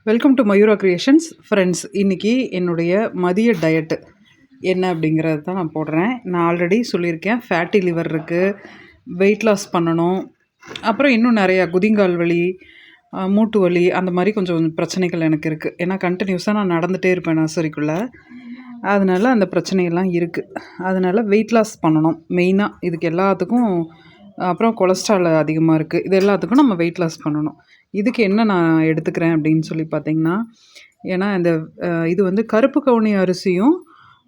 Welcome to Mayura creations friends. இன்றைக்கி என்னுடைய மதிய டயட்டு என்ன அப்படிங்கிறது தான் நான் போடுறேன். நான் ஆல்ரெடி சொல்லியிருக்கேன், ஃபேட்டி லிவர் இருக்குது, வெயிட் லாஸ் பண்ணணும், அப்புறம் இன்னும் நிறையா குதிங்கால் வலி, மூட்டு வலி, அந்த மாதிரி கொஞ்சம் பிரச்சனைகள் எனக்கு இருக்குது. ஏன்னா கண்டினியூஸாக நான் நடந்துகிட்டே இருப்பேன் நர்சரிக்குள்ளே, அதனால அந்த பிரச்சனையெல்லாம் இருக்குது. அதனால் வெயிட் லாஸ் பண்ணணும் மெயினாக இதுக்கு எல்லாத்துக்கும். அப்புறம் கொலஸ்ட்ரால் அதிகமாக இருக்குது. இது எல்லாத்துக்கும் நம்ம வெயிட் லாஸ் பண்ணணும். இதுக்கு என்ன நான் எடுத்துக்கிறேன் அப்படின்னு சொல்லி பார்த்தீங்கன்னா, ஏன்னா இது வந்து கருப்பு கவுனி அரிசியும்,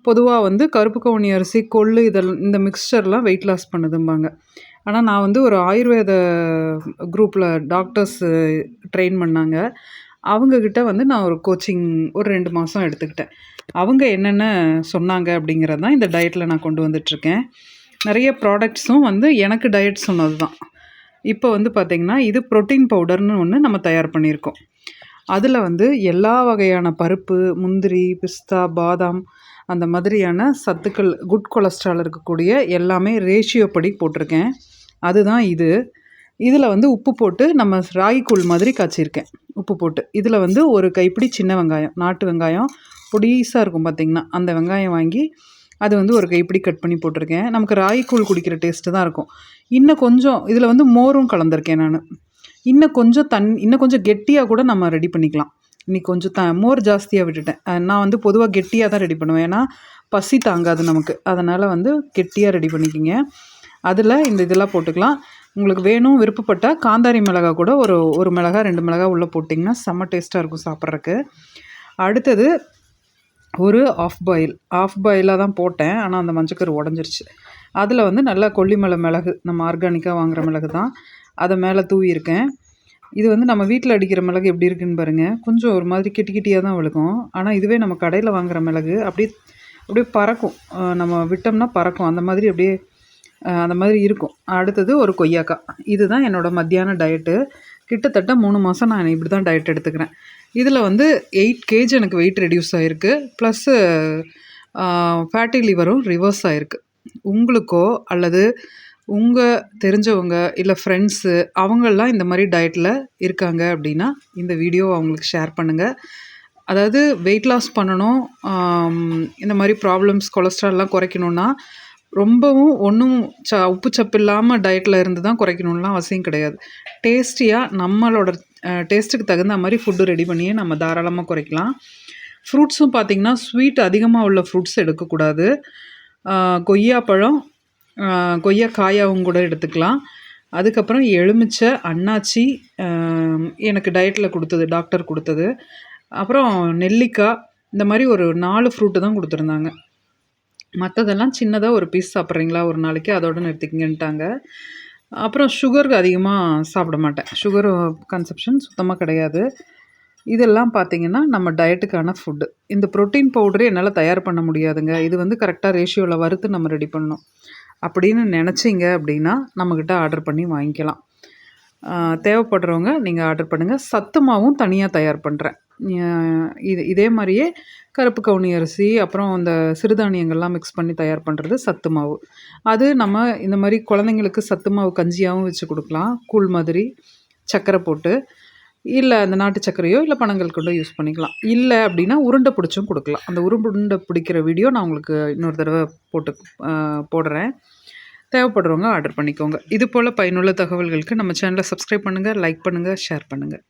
பொதுவாக வந்து கருப்பு கவுனி அரிசி, கொள்ளு இந்த மிக்ஸ்சர்லாம் வெயிட் லாஸ் பண்ணுதும்பாங்க. ஆனால் நான் வந்து ஒரு ஆயுர்வேத குரூப்பில் டாக்டர்ஸ் ட்ரெயின் பண்ணாங்க. அவங்கக்கிட்ட வந்து நான் ஒரு கோச்சிங் ஒரு 2 மாதம் எடுத்துக்கிட்டேன். அவங்க என்னென்ன சொன்னாங்க அப்படிங்கிறது தான் இந்த டயட்டில் நான் கொண்டு வந்துட்ருக்கேன். நிறைய ப்ராடக்ட்ஸும் வந்து எனக்கு டயட் சொன்னது தான். இப்போ வந்து பார்த்திங்கன்னா, இது ப்ரோட்டீன் பவுடர்னு ஒன்று நம்ம தயார் பண்ணியிருக்கோம். அதில் வந்து எல்லா வகையான பருப்பு, முந்திரி, பிஸ்தா, பாதாம், அந்த மாதிரியான சத்துக்கள், குட் கொலஸ்ட்ரால் இருக்கக்கூடிய எல்லாமே ரேஷியோ படி போட்டிருக்கேன். அதுதான் இது. இதில் வந்து உப்பு போட்டு நம்ம ராகிக்கூழ் மாதிரி காய்ச்சிருக்கேன் உப்பு போட்டு. இதில் வந்து ஒரு கைப்பிடி சின்ன வெங்காயம், நாட்டு வெங்காயம் பொடிசாக இருக்கும் பார்த்திங்கன்னா, அந்த வெங்காயம் வாங்கி அது வந்து ஒரு கைப்பிடி கட் பண்ணி போட்டிருக்கேன். நமக்கு ராகிக்கூழ் குடிக்கிற டேஸ்ட்டு தான் இருக்கும். இன்னும் கொஞ்சம் இதில் வந்து மோரும் கலந்துருக்கேன் நான். இன்னும் கொஞ்சம் கெட்டியாக கூட நம்ம ரெடி பண்ணிக்கலாம். இன்றைக்கி கொஞ்சம் மோர் ஜாஸ்தியாக விட்டுட்டேன். நான் வந்து பொதுவாக கெட்டியாக தான் ரெடி பண்ணுவேன், ஏன்னா பசி தாங்காது நமக்கு. அதனால் வந்து கெட்டியாக ரெடி பண்ணிக்கிங்க. அதில் இந்த இதெல்லாம் போட்டுக்கலாம். உங்களுக்கு வேணும் விருப்பப்பட்டால் காந்தாரி மிளகா கூட ஒரு மிளகா 2 மிளகா உள்ளே போட்டிங்கன்னா செம்ம டேஸ்ட்டாக இருக்கும் சாப்பிட்றதுக்கு. அடுத்தது ஒரு ஆஃப் பாயிலாக தான் போட்டேன், ஆனால் அந்த மஞ்சக்கரு உடஞ்சிருச்சு. அதில் வந்து நல்லா கொல்லிமலை மிளகு, நம்ம ஆர்கானிக்காக வாங்குகிற மிளகு தான், அதை மேலே தூவியிருக்கேன். இது வந்து நம்ம வீட்டில் அடிக்கிற மிளகு எப்படி இருக்குன்னு பாருங்கள். கொஞ்சம் ஒரு மாதிரி கிட்டியாக தான் விழுகும். ஆனால் இதுவே நம்ம கடையில் வாங்குகிற மிளகு அப்படியே பறக்கும், நம்ம விட்டோம்னா பறக்கும். அந்த மாதிரி இருக்கும். அடுத்தது ஒரு கொய்யாக்காய். இதுதான் என்னோடய மத்தியான டயட்டு. கிட்டத்தட்ட 3 மாதம் நான் இப்படி தான் டயட் எடுத்துக்கிறேன். இதில் வந்து 8 kg எனக்கு வெயிட் ரெடியூஸ் ஆகிருக்கு. ப்ளஸ்ஸு ஃபேட்டி லிவரும் ரிவர்ஸ் ஆகிருக்கு. உங்களுக்கோ அல்லது உங்கள் தெரிஞ்சவங்க இல்லை ஃப்ரெண்ட்ஸு அவங்கெல்லாம் இந்த மாதிரி டயட்டில் இருக்காங்க அப்படின்னா இந்த வீடியோவை அவங்களுக்கு ஷேர் பண்ணுங்கள். அதாவது வெயிட் லாஸ் பண்ணணும், இந்த மாதிரி ப்ராப்ளம்ஸ் கொலஸ்ட்ரால்லாம் குறைக்கணுன்னா ரொம்பவும் ஒன்றும் உப்பு சப்பு இல்லாமல் டயட்டில் இருந்து தான் குறைக்கணும்லாம் அவசியம் கிடையாது. டேஸ்டியாக நம்மளோட டேஸ்ட்டுக்கு தகுந்த மாதிரி ஃபுட்டு ரெடி பண்ணியே நம்ம தாராளமாக குறைக்கலாம். ஃப்ரூட்ஸும் பார்த்திங்கன்னா, ஸ்வீட் அதிகமாக உள்ள ஃப்ரூட்ஸ் எடுக்கக்கூடாது. கொய்யாப்பழம், கொய்யாக்காயாவும் கூட எடுத்துக்கலாம். அதுக்கப்புறம் எலுமிச்சை, அன்னாச்சி எனக்கு டயட்டில் கொடுத்தது, டாக்டர் கொடுத்தது. அப்புறம் நெல்லிக்காய், இந்த மாதிரி ஒரு 4 ஃப்ரூட்டு தான் கொடுத்துருந்தாங்க. மற்றதெல்லாம் சின்னதாக ஒரு பீஸ் சாப்பிட்றீங்களா ஒரு நாளைக்கு, அதோட நிறுத்திக்கிங்கன்ட்டாங்க. அப்புறம் சுகருக்கு அதிகமாக சாப்பிட மாட்டேன். சுகர் கன்சப்ஷன் சுத்தமாக கிடையாது. இதெல்லாம் பார்த்திங்கன்னா நம்ம டயட்டுக்கான ஃபுட்டு. இந்த ப்ரோட்டீன் பவுடரு என்னால் தயார் பண்ண முடியாதுங்க. இது வந்து கரெக்டாக ரேஷியோவில் வறுத்து நம்ம ரெடி பண்ணணும் அப்படின்னு நினச்சிங்க அப்படின்னா நம்மக்கிட்ட ஆர்டர் பண்ணி வாங்கிக்கலாம். தேவைப்படுறவங்க நீங்கள் ஆர்டர் பண்ணுங்கள். சத்து மாவும் தனியாக தயார் பண்ணுறேன். இதே மாதிரியே கருப்பு கவுனி அரிசி, அப்புறம் இந்த சிறுதானியங்கள்லாம் மிக்ஸ் பண்ணி தயார் பண்ணுறது சத்து மாவு. அது நம்ம இந்த மாதிரி குழந்தைங்களுக்கு சத்து மாவு கஞ்சியாகவும் வச்சு கொடுக்கலாம், கூழ் மாதிரி சர்க்கரை போட்டு. இல்லை அந்த நாட்டு சர்க்கரையோ இல்லை பனங்கல்கண்டோ யூஸ் பண்ணிக்கலாம். இல்லை அப்படின்னா உருண்டை பிடிச்சும் கொடுக்கலாம். அந்த உருண்டை பிடிக்கிற வீடியோ நான் உங்களுக்கு இன்னொரு தடவை போடுறேன். தேவைப்படுறவங்க ஆர்டர் பண்ணிக்கோங்க. இது போல் பயனுள்ள தகவல்களுக்கு நம்ம சேனலை சப்ஸ்கிரைப் பண்ணுங்கள், லைக் பண்ணுங்கள், ஷேர் பண்ணுங்கள்.